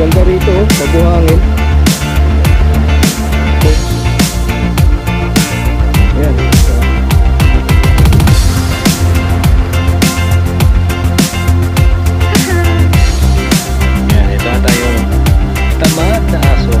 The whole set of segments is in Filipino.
Ganda rito, mabuhangin. Ayan. Ayan, ito na tayong tamad na aso.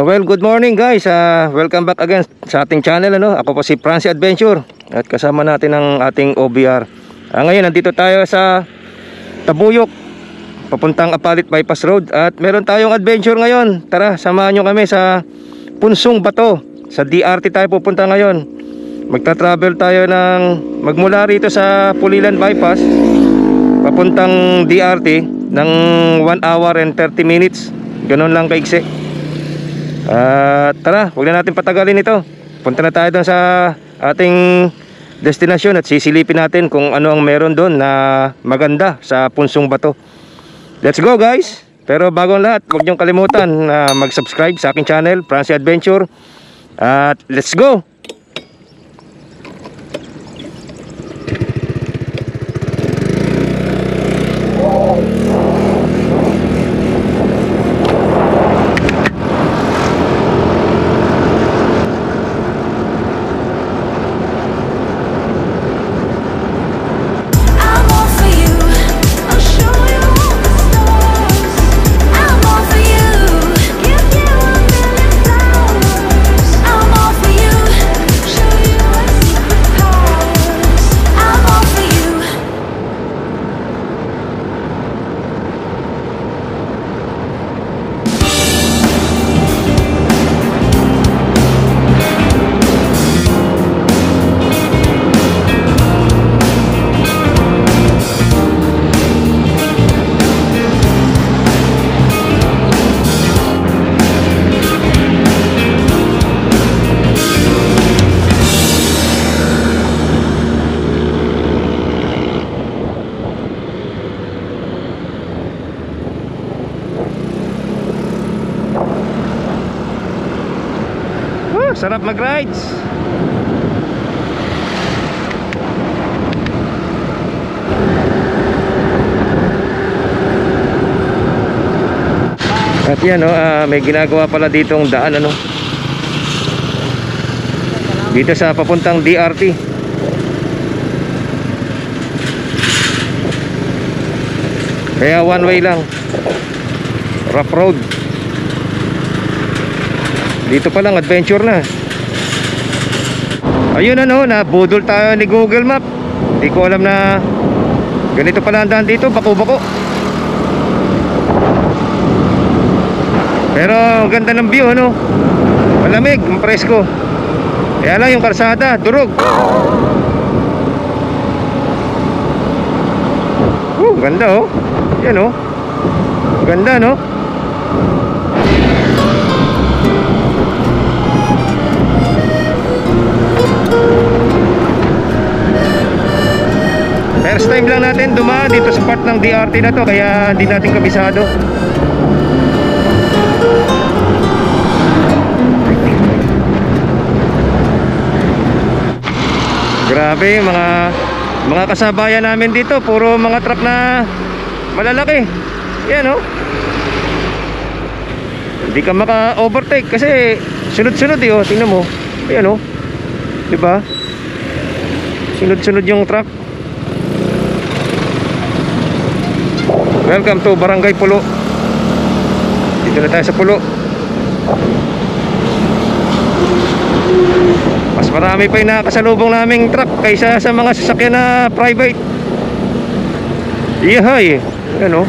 Well, good morning guys. Welcome back again sa ating channel, ano? Ako po si Francie Adventure at kasama natin ang ating OBR. Ngayon nandito tayo sa Tabuyok, papuntang Apalit Bypass Road, at meron tayong adventure ngayon. Tara, samahan nyo kami sa Punsong Bato. Sa DRT tayo pupunta ngayon. Magta-travel tayo magmula rito sa Pulilan Bypass papuntang DRT ng 1 hour and 30 minutes. Ganun lang kaigsi. Tara, huwag na natin patagalin ito. Punta na tayo doon sa ating destinasyon at sisilipin natin kung ano ang meron doon na maganda sa Punsong Bato. Let's go guys! Pero bago ang lahat, huwag niyong kalimutan na mag-subscribe sa aking channel, Francie Adventure. At let's go! Sarap mag-rides. At yan, may ginagawa pala ditong daan, ano, dito sa papuntang DRT. Kaya one way lang, rough road. Dito pa lang adventure na. Ayun, ano, nabudol tayo ni Google Map. Hindi ko alam na ganito pala ang daan dito, bako-bako. Pero ang ganda ng view, ano, malamig, presko. Kaya lang yung karsada, durog. Ganda, oh. Yan, oh. Ganda, no? First time lang natin dumaan dito sa part ng DRT na to, kaya hindi natin kabisado. Grabe, mga kasabayan namin dito, puro mga truck na malalaki. Yan, oh. Hindi ka maka-overtake kasi sunod-sunod, oh. Tingnan mo. Ayan, oh. Diba? Sunod-sunod yung truck. Welcome to Barangay Pulo. Dito na tayo sa Pulo. Mas marami pa yung nakakasalubong naming truck kaysa sa mga sasakyan na private. Iyahay. Ano?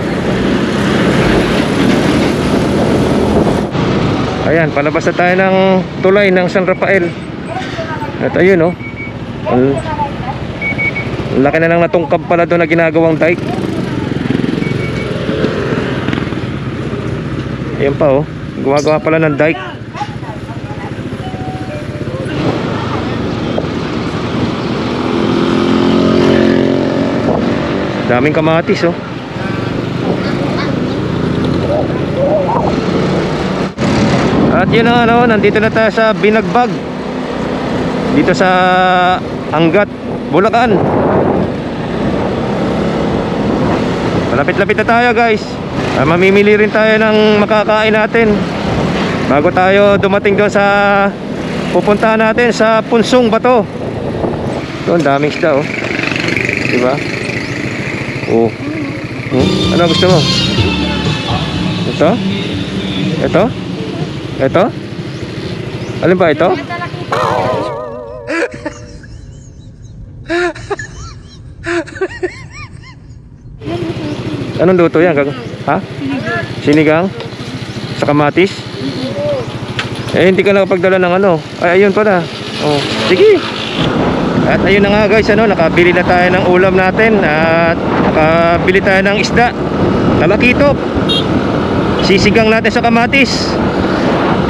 Ayan, palabas na tayo ng tulay ng San Rafael. At ayun, oh. Ang laki na lang natungkab pala doon na ginagawang dike. Ayan pa, oh. Gumagawa pala ng dike. Daming kamatis oh. At yun ang ano, nandito na tayo sa Binagbag. Dito sa Angat, Bulacan. Malapit-lapit na tayo guys. Mamimili rin tayo ng makakain natin bago tayo dumating doon sa pupuntahan natin sa Punsong Bato. Doon daming isda oh. Diba? Oh. Ano gusto mo? Ito? Ito? Ito? Alin ba ito? Anong luto yan? Ha? Sinigang? Sa kamatis? Eh hindi ka nakapagdala ng ano. Ay ayun pala. Oh, sige. At ayun na nga guys, ano, nakabili na tayo ng ulam natin. At nakabili tayo ng isda. Talakitop. Sisigang natin sa kamatis.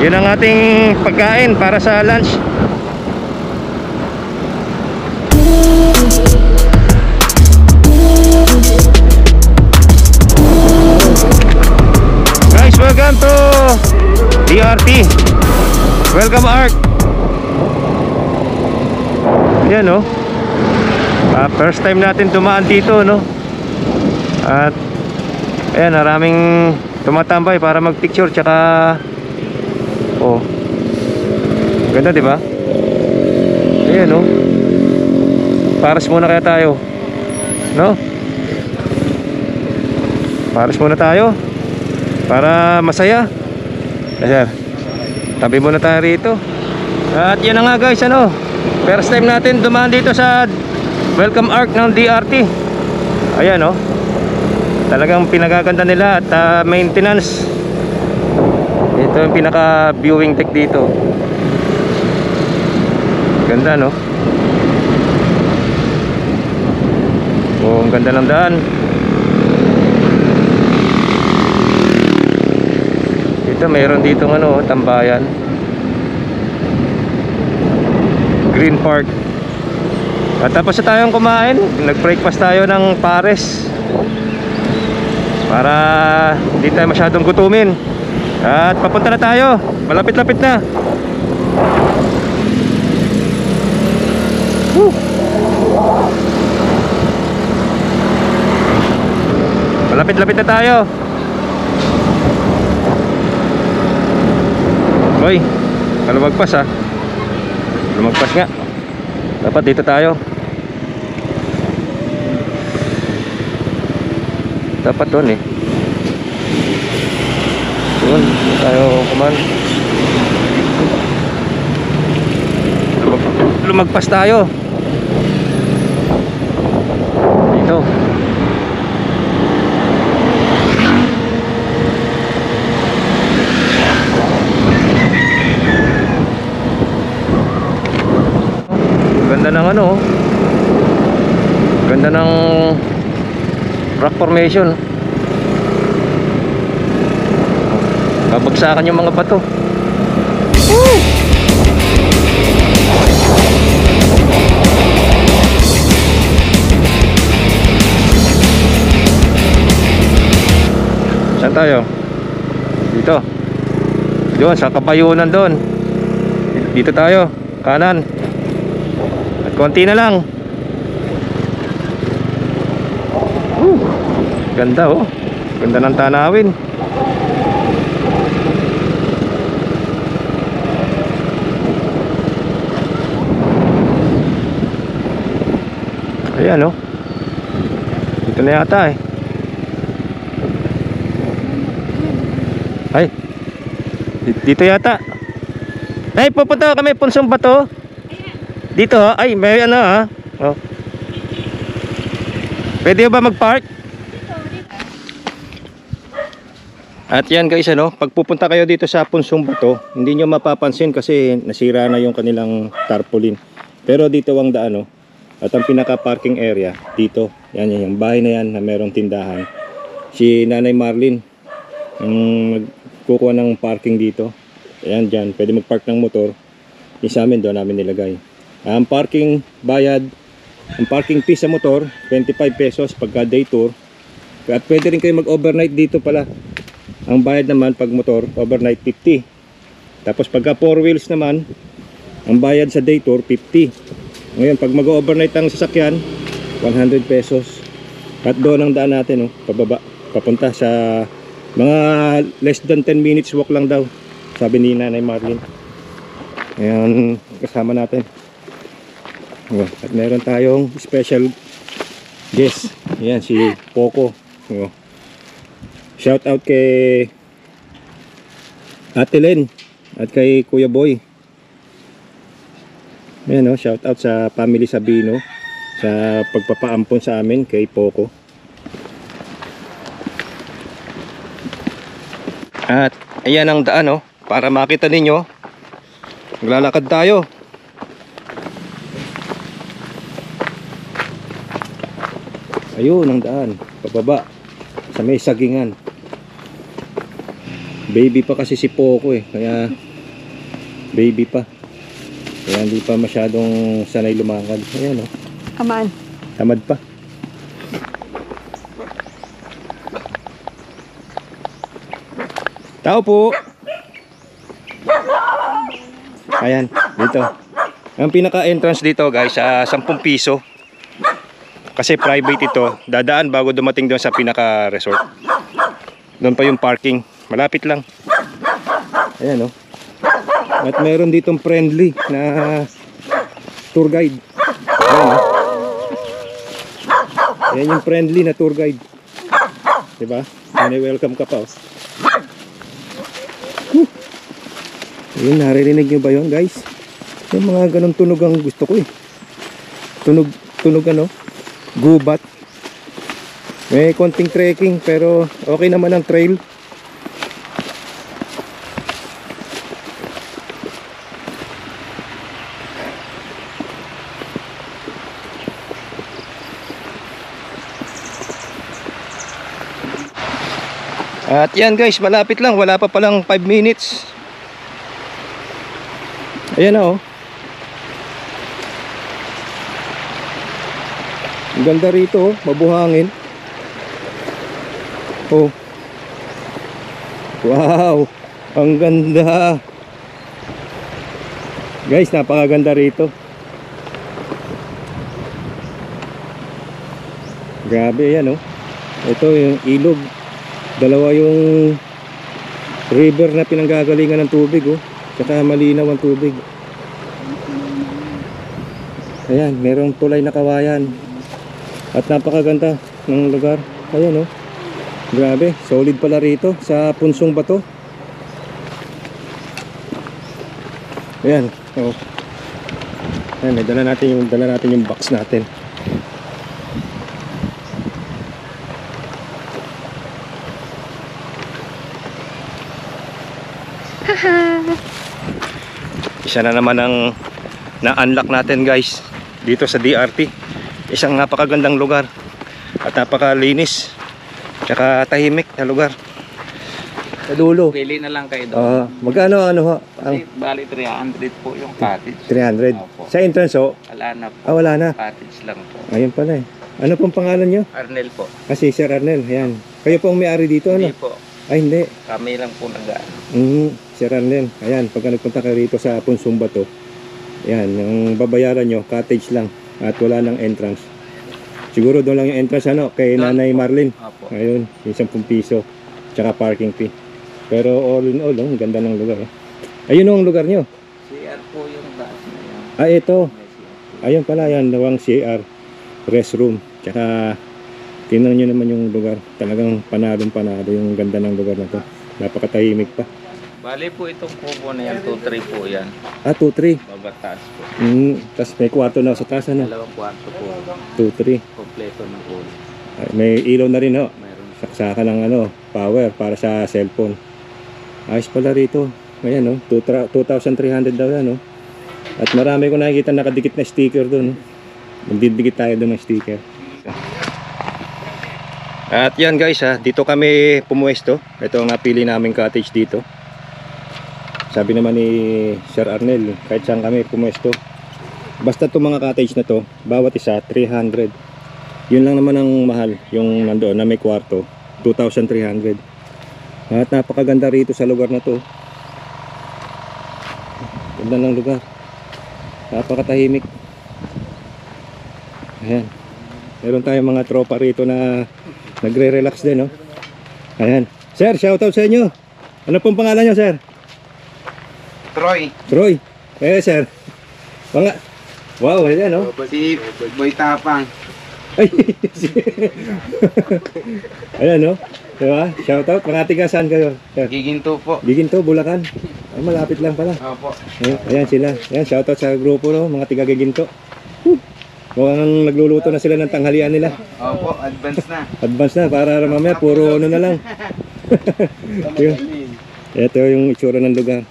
Yun ang ating pagkain para sa lunch. Guys, welcome to DRT. Welcome Art. Yan no. First time natin dumaan dito no. At ayan, maraming tumatambay para magpicture tsaka oh. Ganda 'di ba? Ayan no. Pares muna kaya tayo. No? Pares muna tayo para masaya. Sir, tabi muna tayo rito. At yan na nga guys, ano, first time natin dumaan dito sa Welcome Arc ng DRT. Ayan no. Talagang pinagaganda nila at maintenance. Ito yung pinaka viewing deck dito. Ganda no. Oh, ang ganda ng daan. Dito mayroon dito ano, tambayan. Green Park. At tapos na tayong kumain, nag-breakfast tayo ng pares para hindi tayo masyadong gutumin. At papunta na tayo, malapit-lapit na. Malapit-lapit na tayo. Hoy, lumagpas ha. Lumagpas nga. Dapat dito tayo. Dapat doon eh. Doon tayo kuman. Lumagpas tayo. Dito. Ganda ng ano. Ganda ng rock formation. Babagsakan yung mga bato. Woo! Saan tayo? Dito. Doon sa kapayunan doon. Dito tayo, kanan. At konti na lang. Ganda oh. Ganda ng tanawin. Ayan oh. Dito na yata eh. Ay, dito yata. Ay, pupunta kami Punsong Bato. Dito ha. Ay, may ano ha. Oh. Pwede ba mag-park? At yan guys, ano, pag pupunta kayo dito sa Punsong Bato, hindi nyo mapapansin kasi nasira na yung kanilang tarpaulin. Pero dito ang daan, oh. At ang pinaka-parking area dito, yan yung bahay na yan na merong tindahan. Si Nanay Marlene ang nagkukuha ng parking dito. Ayan dyan, pwede mag-park ng motor. Yung sa amin, doon namin nilagay. Ang parking bayad Ang parking fee sa motor 25 pesos pagka day tour. At pwede rin kayo mag-overnight dito pala. Ang bayad naman pag motor, overnight 50. Tapos pagka 4 wheels naman, ang bayad sa day tour 50. Ngayon pag mag-overnight ang sasakyan, 100 pesos. At doon ang daan natin, oh, pababa, papunta sa mga less than 10 minutes walk lang daw, sabi ni Nanay Marlene. Ayan, kasama natin. Oh, at meron tayong special guest. Ayan, si Poco. Oh. Shout out kay Ate Len at kay Kuya Boy. Ayan, oh, shout out sa family Sabino sa pagpapaampon sa amin kay Poco. At ayan ang daan, oh, para makita ninyo. Maglalakad tayo. Ayun ang daan, pababa sa may sagingan. Baby pa kasi si Poco eh, kaya baby pa. Kaya hindi pa masyadong sanay lumakad. Ayan, oh. Kaman. Tamad pa. Tao po. Ayan, dito. Ang pinaka-entrance dito, guys, 10 piso. Kasi private ito. Dadaan bago dumating doon sa pinaka-resort. Doon pa yung parking. Malapit lang. Ayan, oh. At meron ditong friendly na tour guide. Ayan, oh. Ayan yung friendly na tour guide. Diba? Welcome ka pa, oh. Ayun, naririnig nyo ba yun, guys? Yung mga ganong tunog ang gusto ko eh. Tunog ano? Gubat. May konting trekking pero okay naman ang trail. At yan, guys, malapit lang. Wala pa palang 5 minutes. Ayan na, oh. Ang ganda rito, oh. Mabuhangin. Oh. Wow. Ang ganda. Guys, napakaganda rito. Grabe yan, oh. Ito yung ilog. Dalawa yung river na pinanggagalingan ng tubig, oh. Tsaka malinaw ang tubig. Ayan, merong tulay na kawayan. At napakaganda ng lugar. Ayan, oh. Grabe, solid pala rito sa punsong bato. Ayan, oh. Ayan, dala natin yung box natin. Isa na naman ang na-unlock natin, guys, dito sa DRT. Isang napakagandang lugar at napakalinis tsaka tahimik na lugar. Sa dulo. Pili na lang kayo doon. Magkano ano ho? Kasi bali 300 po yung cottage. 300. Opo. Sa entrance ho? Wala na po. Wala na. Cottage lang po. Ayun pala eh. Ano pong pangalan nyo? Arnel po. Kasi Sir Arnel. Ayan. Kayo po ang may-ari dito, ano? Hindi po. Ay, hindi. Kami lang po nagaan. Sir Arnel. Ayan. Pagka nagpunta kayo rito sa Punsong Bato, ayan. Yung babayaran nyo, cottage lang. At wala ng entrance. Siguro doon lang yung entrance, ano? Kay Doon Nanay po. Marlene. Opo. Ayun. Yung 10 piso. Tsaka parking fee. Pero all in all, ang ganda ng lugar. Ayun ang lugar nyo. CR po yung taas na yan. Ito. May CR. Ayun pala, yan. Nawang CR. Restroom. Tsaka, tingnan nyo naman yung lugar. Talagang panadong-panado yung ganda ng lugar na to. Napakatahimik pa. Bali po itong kubo na yan, 2-3 po yan. 2-3. Babataas po. Tapos may kwarto na sa taas, ano? Dalawang kwarto po. 2-3. Kompleto na po. May ilaw na rin, ho. Mayroon. Saksakan ng ano, power para sa cellphone. Ayos pala rito. Ayan, no? 2,300 daw yan, no? At marami ko nakikita nakadikit na sticker doon. Magdidikit tayo doon ng sticker. At yan, guys, ha, dito kami pumuesto. Ito ang napili naming cottage dito. Sabi naman ni Sir Arnel, kahit saan kami pumuesto, Basta itong mga cottage na to, bawat isa 300. Yun lang naman ang mahal, yung nandoon na may kwarto, 2,300. At napakaganda rito sa lugar na to. Ganda ng lugar. Napakatahimik. Ayan. Meron tayong mga tropa rito na nagre-relax din, no? Ayan. Sir, shoutout sa inyo. Ano pong pangalan nyo, sir? Troy. Troy. Sir. Wow, ayan, no? Si Boy Tapang. Ay, ayan, no? Diba? Shoutout. Mga tiga saan kayo? Sir? Giginto po. Giginto, Bulacan. Ay, malapit lang pala. Opo. Ayan sila. Ayan, shoutout sa grupo, no? Mga tiga Giginto. Mukhang nagluluto na sila ng tanghalian nila. Opo, advance na. Advance na, para mamaya puro ano na lang. Ito yung itsura ng lugar.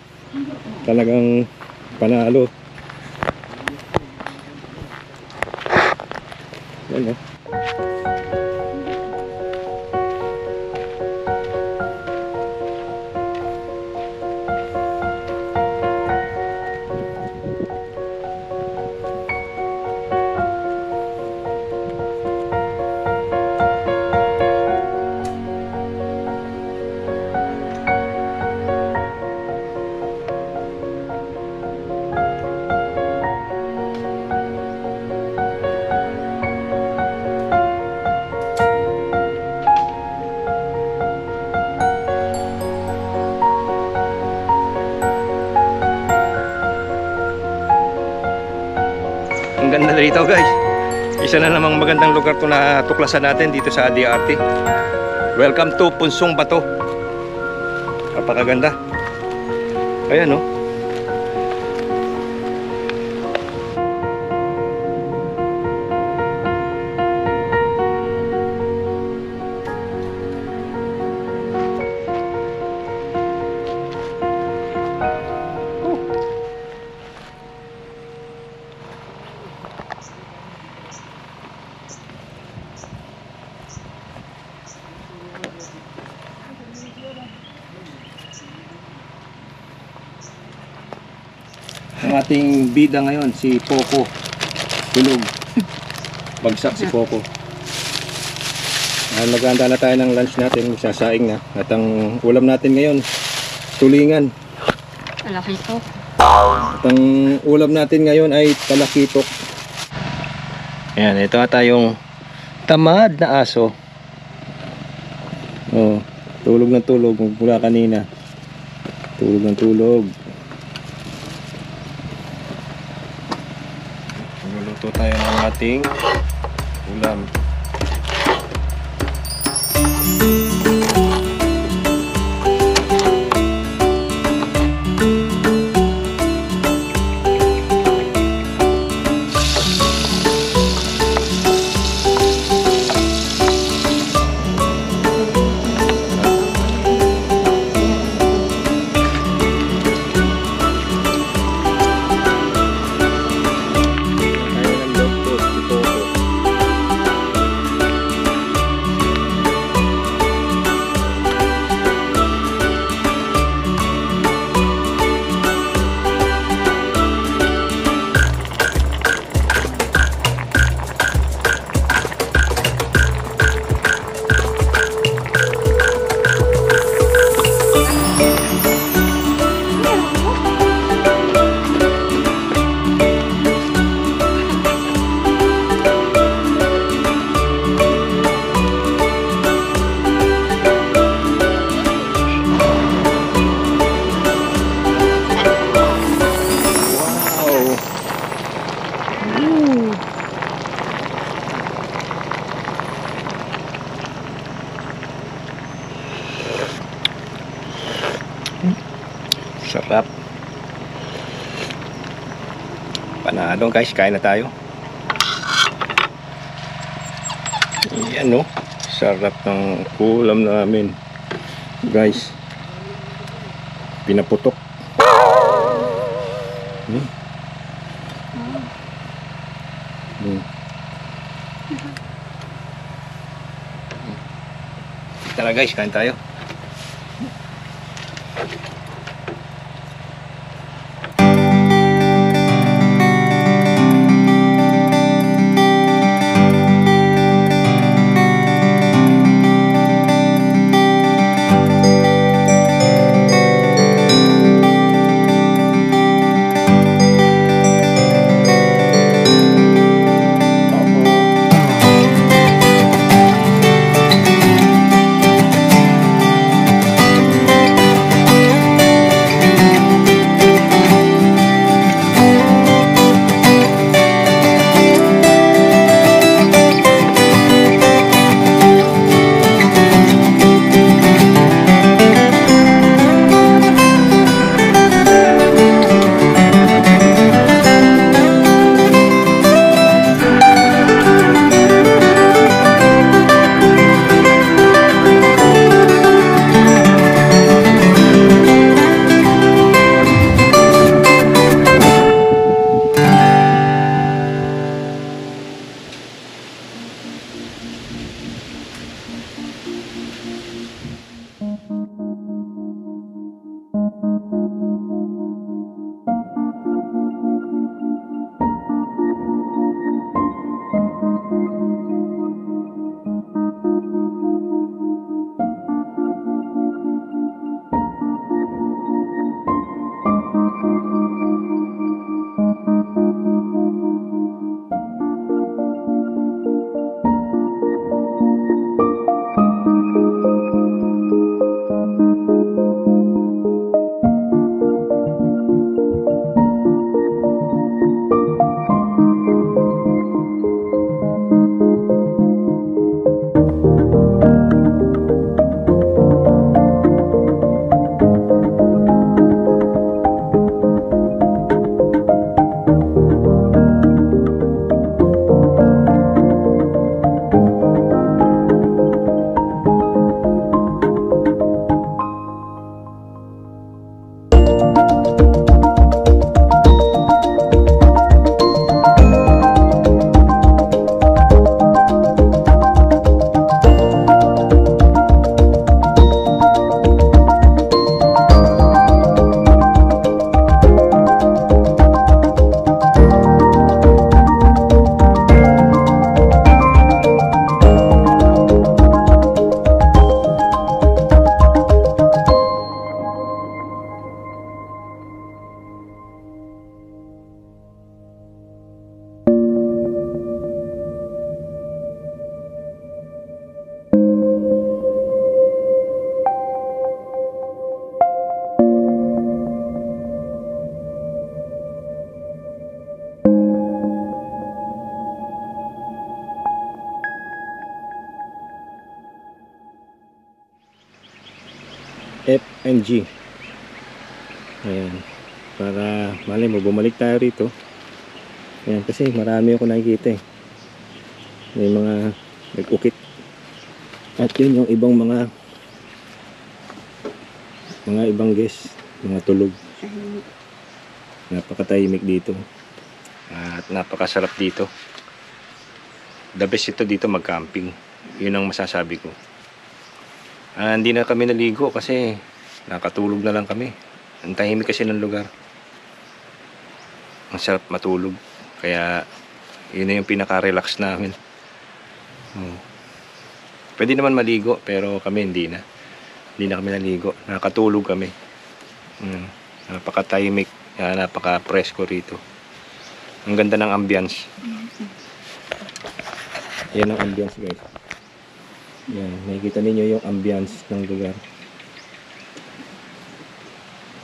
Talagang panalo. Yan, no? Ang ganda rito, guys. Isa na namang magandang lugar to na tuklasan natin dito sa DRT. Welcome to Punsong Bato. Napakaganda. Ayan, no? Ang ating bida ngayon, si Poco. Tulog. Bagsak si Poco. Maghahanda na tayo ng lunch natin, sasaing na. At ang ulam natin ngayon, tulingan. Talakitok. At ang ulam natin ngayon ay talakitok. Ayan, ito ata yung tamad na aso. Oh, tulog ng tulog mula kanina. Tulog ng tulog. Luluto tayo ng ating ulam. Sarap. Panalo guys, kain na tayo. Yan, no? Sarap ng ulam namin. Guys, pinaputok. Tara guys, kain tayo. FNG. Ayan. Para malay mo, bumalik tayo rito. Ayan, kasi marami ako nakikita eh. May mga nag-ukit. At yun yung ibang mga ibang guest, mga tulog. Napakatahimik dito. At napakasarap dito. The best ito dito mag-camping. Yun ang masasabi ko. Hindi na kami naligo kasi nakatulog na lang kami. Ang tahimik kasi ng lugar. Ang sarap matulog. Kaya yun na yung pinaka-relax namin. Pwede naman maligo pero kami hindi na. Hindi na kami naligo. Nakatulog kami. Napakatahimik. Napaka-presko rito. Ang ganda ng ambience. Yan ang ambience, guys. Yan, nakikita ninyo yung ambience ng lugar.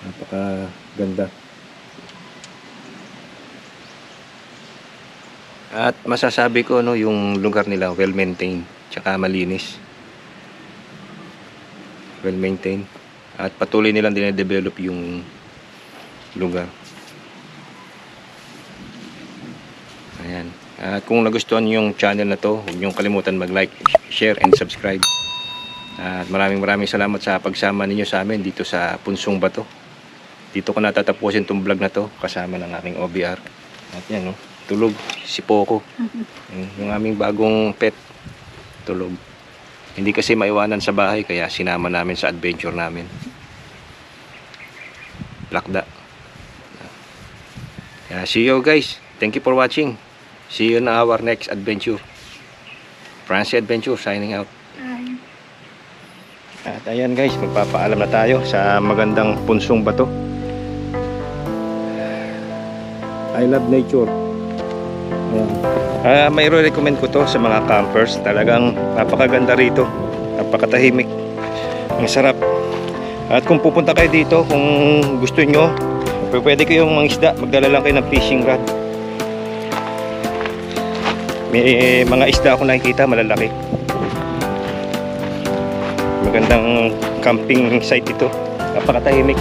Napakaganda. At masasabi ko no, yung lugar nila well maintained, tsaka malinis. Well maintained. At patuloy nilang dinedevelop yung lugar. Ayan. At kung nagustuhan niyo yung channel na to, huwag niyong kalimutan mag-like, share, and subscribe. At maraming salamat sa pagsama ninyo sa amin dito sa Punsong Bato. Dito ko natatapusin itong vlog na to kasama ng aking OBR. At yan, no, tulog si Poco. Yung aming bagong pet, tulog. Hindi kasi maiwanan sa bahay kaya sinama namin sa adventure namin. Lakda. See you guys. Thank you for watching. See you in our next adventure. Francie Adventure signing out. At ayan guys, magpapaalam na tayo sa magandang Punsong Bato. I love nature. May recommend ko to sa mga campers. Talagang napakaganda rito. Napakatahimik. Ang sarap. At kung pupunta kayo dito, kung gusto nyo, pwede kayong mangisda. Magdala lang kayo ng fishing rod. May mga isda ako nakikita malalaki. Magandang camping site ito. Napakatahimik.